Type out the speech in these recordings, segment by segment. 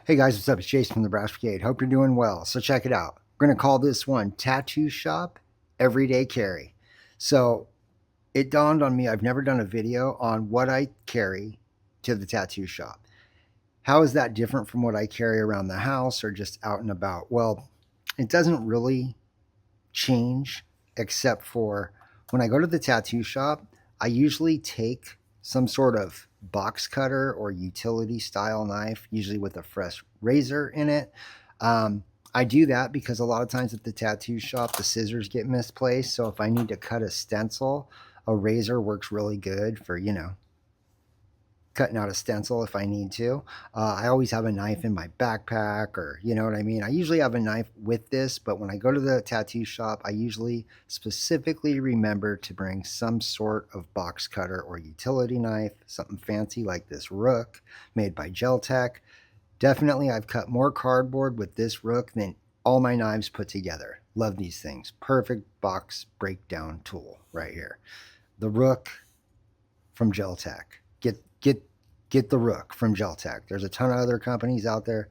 Hey guys, what's up? It's Jason from the Brass Brigade. Hope you're doing well. So check it out. We're going to call this one Tattoo Shop Everyday Carry. So it dawned on me I've never done a video on what I carry to the tattoo shop. How is that different from what I carry around the house or just out and about? Well, it doesn't really change except for when I go to the tattoo shop, I usually take some sort of box cutter or utility style knife, usually with a fresh razor in it. I do that because a lot of times at the tattoo shop, the scissors get misplaced. So if I need to cut a stencil, a razor works really good for, cutting out a stencil if I need to. I always have a knife in my backpack, or you know what I mean. I usually have a knife with this, but when I go to the tattoo shop, I usually specifically remember to bring some sort of box cutter or utility knife, something fancy like this Rook made by Geltech. Definitely, I've cut more cardboard with this Rook than all my knives put together. Love these things. Perfect box breakdown tool right here. The Rook from Geltech. Get the Rook from Geltech. There's a ton of other companies out there.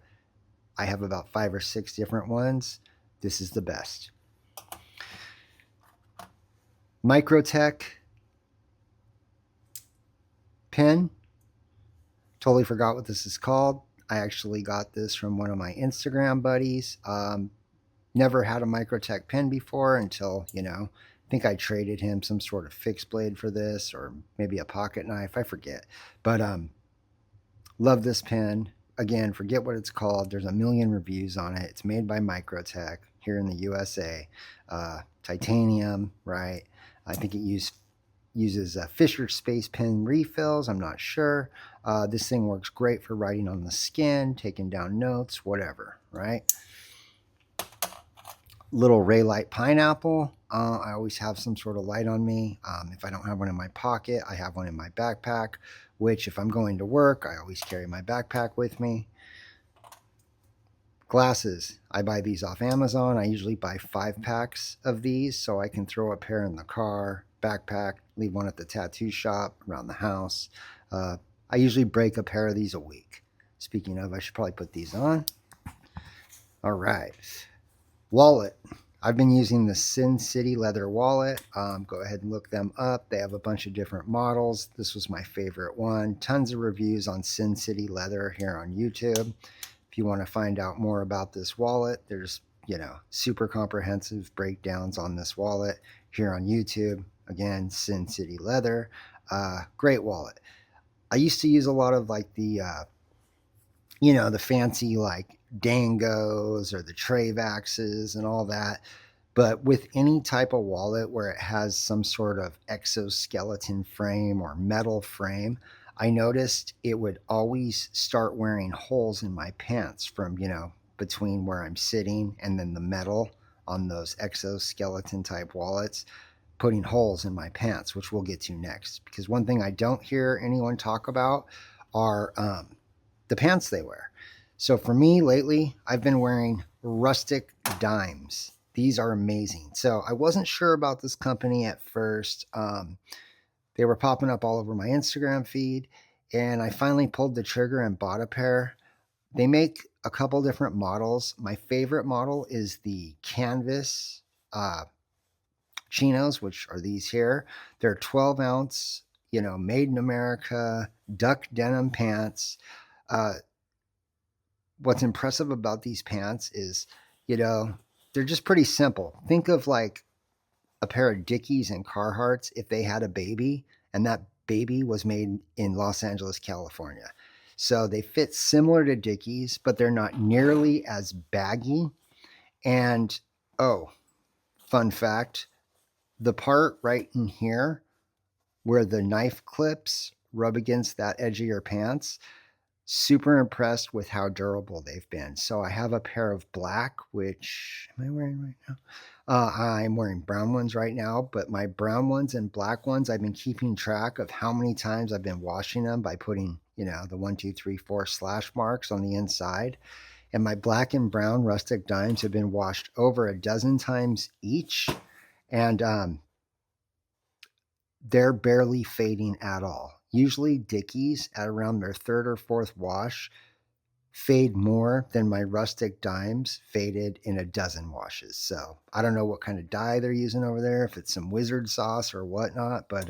I have about 5 or 6 different ones. This is the best. Microtech pen. Totally forgot what this is called. I actually got this from one of my Instagram buddies. Never had a Microtech pen before until, I think I traded him some sort of fixed blade for this, or maybe a pocket knife. I forget. But love this pen. Again, forget what it's called. There's a million reviews on it. It's made by Microtech here in the USA. Titanium, right? I think it uses Fisher Space Pen refills. I'm not sure. This thing works great for writing on the skin, taking down notes, whatever, right? Little Ray Light Pineapple. I always have some sort of light on me. If I don't have one in my pocket, I have one in my backpack, which if I'm going to work, I always carry my backpack with me. Glasses. I buy these off Amazon. I usually buy 5 packs of these so I can throw a pair in the car, backpack, leave one at the tattoo shop, around the house. I usually break a pair of these a week. Speaking of, I should probably put these on. All right. Wallet. I've been using the Sin City leather wallet. Go ahead and look them up. They have a bunch of different models. This was my favorite one. Tons of reviews on Sin City leather here on YouTube. If you want to find out more about this wallet, there's, super comprehensive breakdowns on this wallet here on YouTube. Again, Sin City leather. Great wallet. I used to use a lot of like the fancy like Dangos or the Travaxes and all that. But with any type of wallet where it has some sort of exoskeleton frame or metal frame, I noticed it would always start wearing holes in my pants from, between where I'm sitting and then the metal on those exoskeleton type wallets, putting holes in my pants, which we'll get to next. Because one thing I don't hear anyone talk about are the pants they wear. So for me lately, I've been wearing rustic dimes. These are amazing. So I wasn't sure about this company at first. They were popping up all over my Instagram feed, and I finally pulled the trigger and bought a pair. They make a couple different models. My favorite model is the canvas chinos, which are these here. They're 12 ounce, made in America, duck denim pants. What's impressive about these pants is, they're just pretty simple. Think of like a pair of Dickies and Carhartts if they had a baby and that baby was made in Los Angeles, California. So they fit similar to Dickies, but they're not nearly as baggy. And oh, fun fact, the part right in here where the knife clips rub against that edge of your pants, super impressed with how durable they've been. So I have a pair of black, which am I wearing right now? I'm wearing brown ones right now, but my brown ones and black ones, I've been keeping track of how many times I've been washing them by putting, the 1, 2, 3, 4 slash marks on the inside. And my black and brown rustic dimes have been washed over a dozen times each. And they're barely fading at all. Usually Dickies at around their third or fourth wash fade more than my rustic dimes faded in a dozen washes. So I don't know what kind of dye they're using over there, if it's some wizard sauce or whatnot, but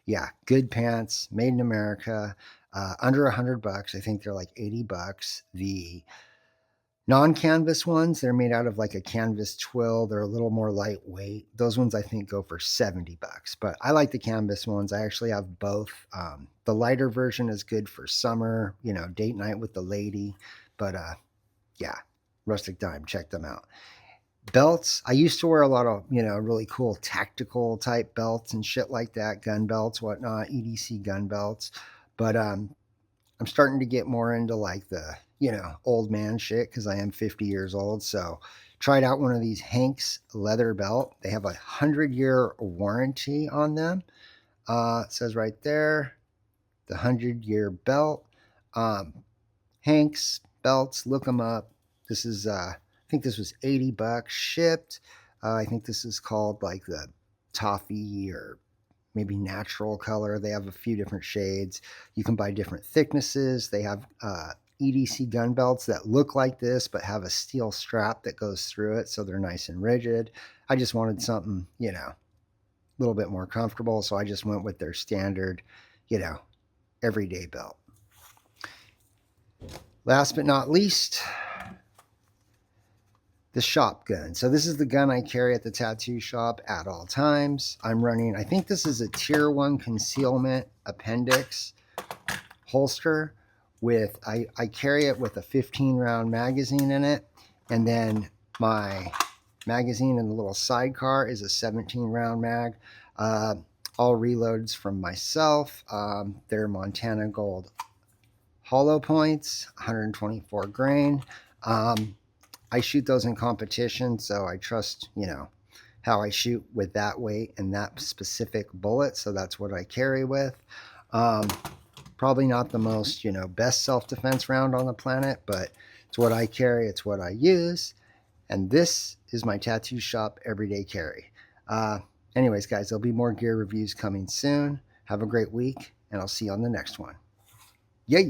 yeah, good pants, made in America, under $100. I think they're like $80. The non-canvas ones, they're made out of like a canvas twill. They're a little more lightweight. Those ones I think go for $70. But I like the canvas ones. I actually have both. The lighter version is good for summer, date night with the lady. But yeah, Rustic Dime, check them out. Belts, I used to wear a lot of, really cool tactical type belts and shit like that, gun belts, whatnot, EDC gun belts. But I'm starting to get more into like the, old man shit because I am 50 years old. So tried out one of these Hanks leather belt. They have 100-year warranty on them. It says right there, the 100-year belt. Hanks belts, look them up. This is, I think this was $80 shipped. I think this is called like the toffee or maybe natural color. They have a few different shades. You can buy different thicknesses. They have EDC gun belts that look like this but have a steel strap that goes through it, so they're nice and rigid. I just wanted something, a little bit more comfortable, so I just went with their standard, everyday belt. Last but not least, the shotgun. So this is the gun I carry at the tattoo shop at all times. I'm running, I think this is a tier 1 concealment appendix holster with, I carry it with a 15 round magazine in it. And then my magazine in the little sidecar is a 17 round mag. All reloads from myself. They're Montana Gold hollow points, 124 grain. I shoot those in competition, so I trust, how I shoot with that weight and that specific bullet. So that's what I carry with. Probably not the most, best self-defense round on the planet, but it's what I carry. It's what I use. And this is my tattoo shop everyday carry. Anyways, guys, there'll be more gear reviews coming soon. Have a great week, and I'll see you on the next one. Yeah.